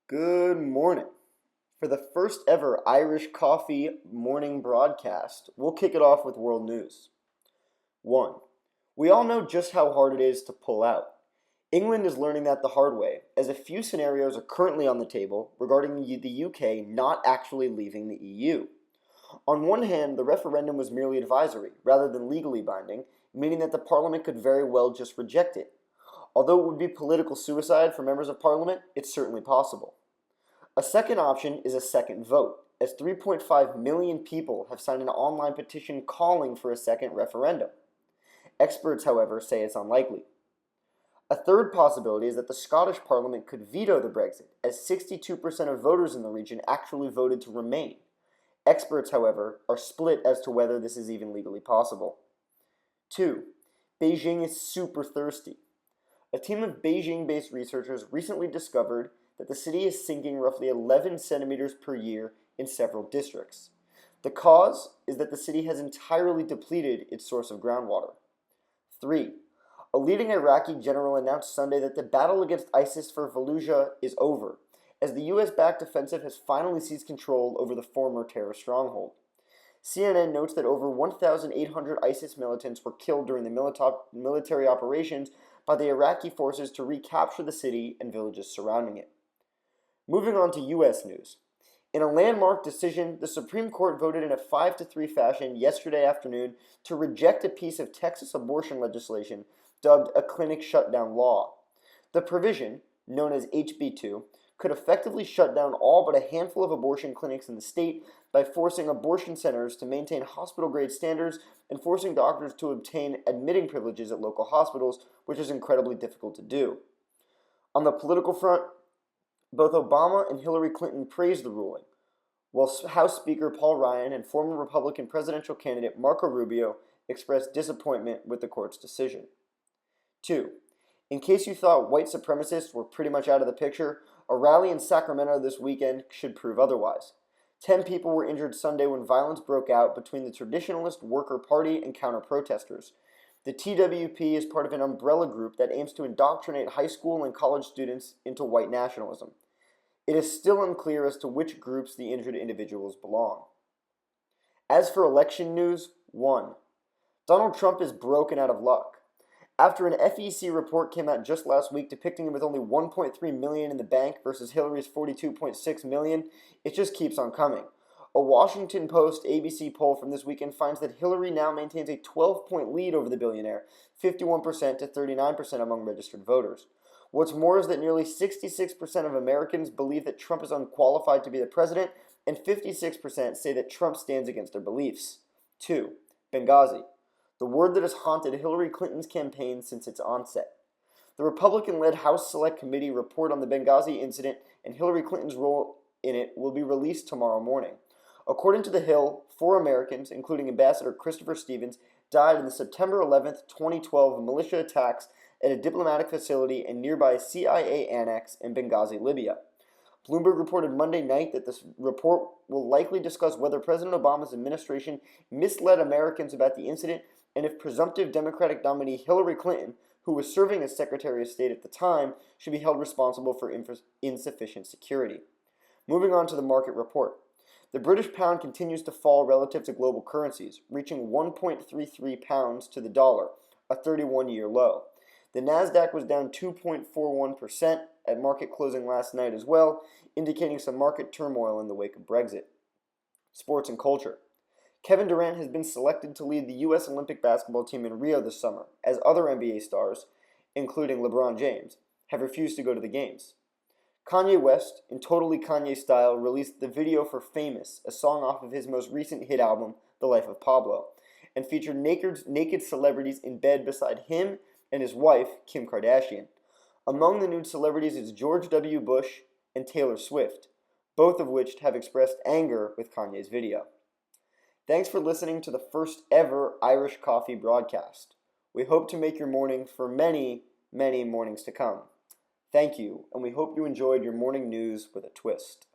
Good morning. For the first ever Irish Coffee morning broadcast, we'll kick it off with world news. 1. We all know just how hard it is to pull out. England is learning that the hard way, as a few scenarios are currently on the table regarding the UK not actually leaving the EU. On one hand, the referendum was merely advisory, rather than legally binding, meaning that the Parliament could very well just reject it. Although it would be political suicide for members of Parliament, it's certainly possible. A second option is a second vote, as 3.5 million people have signed an online petition calling for a second referendum. Experts, however, say it's unlikely. A third possibility is that the Scottish Parliament could veto the Brexit, as 62% of voters in the region actually voted to remain. Experts, however, are split as to whether this is even legally possible. 2. Beijing is super thirsty. A team of Beijing-based researchers recently discovered that the city is sinking roughly 11 centimeters per year in several districts. The cause is that the city has entirely depleted its source of groundwater. 3. A leading Iraqi general announced Sunday that the battle against ISIS for Fallujah is over, as the U.S.-backed offensive has finally seized control over the former terror stronghold. CNN notes that over 1,800 ISIS militants were killed during the military operations by the Iraqi forces to recapture the city and villages surrounding it. Moving on to U.S. news. In a landmark decision, the Supreme Court voted in a 5-3 fashion yesterday afternoon to reject a piece of Texas abortion legislation dubbed a clinic shutdown law. The provision, known as HB 2, could effectively shut down all but a handful of abortion clinics in the state by forcing abortion centers to maintain hospital-grade standards and forcing doctors to obtain admitting privileges at local hospitals, which is incredibly difficult to do. On the political front, both Obama and Hillary Clinton praised the ruling, while House Speaker Paul Ryan and former Republican presidential candidate Marco Rubio expressed disappointment with the court's decision. 2. In case you thought white supremacists were pretty much out of the picture, a rally in Sacramento this weekend should prove otherwise. 10 people were injured Sunday when violence broke out between the Traditionalist Worker Party and counter-protesters. The TWP is part of an umbrella group that aims to indoctrinate high school and college students into white nationalism. It is still unclear as to which groups the injured individuals belong. As for election news, 1. Donald Trump is broken out of luck. After an FEC report came out just last week depicting him with only $1.3 million in the bank versus Hillary's $42.6 million, it just keeps on coming. A Washington Post ABC poll from this weekend finds that Hillary now maintains a 12-point lead over the billionaire, 51% to 39% among registered voters. What's more is that nearly 66% of Americans believe that Trump is unqualified to be the president, and 56% say that Trump stands against their beliefs. 2. Benghazi, the word that has haunted Hillary Clinton's campaign since its onset. The Republican-led House Select Committee report on the Benghazi incident and Hillary Clinton's role in it will be released tomorrow morning. According to The Hill, 4 Americans, including Ambassador Christopher Stevens, died in the September 11, 2012 militia attacks at a diplomatic facility in nearby CIA annex in Benghazi, Libya. Bloomberg reported Monday night that this report will likely discuss whether President Obama's administration misled Americans about the incident and if presumptive Democratic nominee Hillary Clinton, who was serving as Secretary of State at the time, should be held responsible for insufficient security. Moving on to the market report. The British pound continues to fall relative to global currencies, reaching 1.33 pounds to the dollar, a 31-year low. The Nasdaq was down 2.41% at market closing last night as well, indicating some market turmoil in the wake of Brexit. Sports and culture. Kevin Durant has been selected to lead the U.S. Olympic basketball team in Rio this summer, as other NBA stars, including LeBron James, have refused to go to the games. Kanye West, in totally Kanye style, released the video for Famous, a song off of his most recent hit album, The Life of Pablo, and featured naked celebrities in bed beside him and his wife, Kim Kardashian. Among the nude celebrities is George W. Bush and Taylor Swift, both of which have expressed anger with Kanye's video. Thanks for listening to the first ever Irish Coffee broadcast. We hope to make your morning for many, many mornings to come. Thank you, and we hope you enjoyed your morning news with a twist.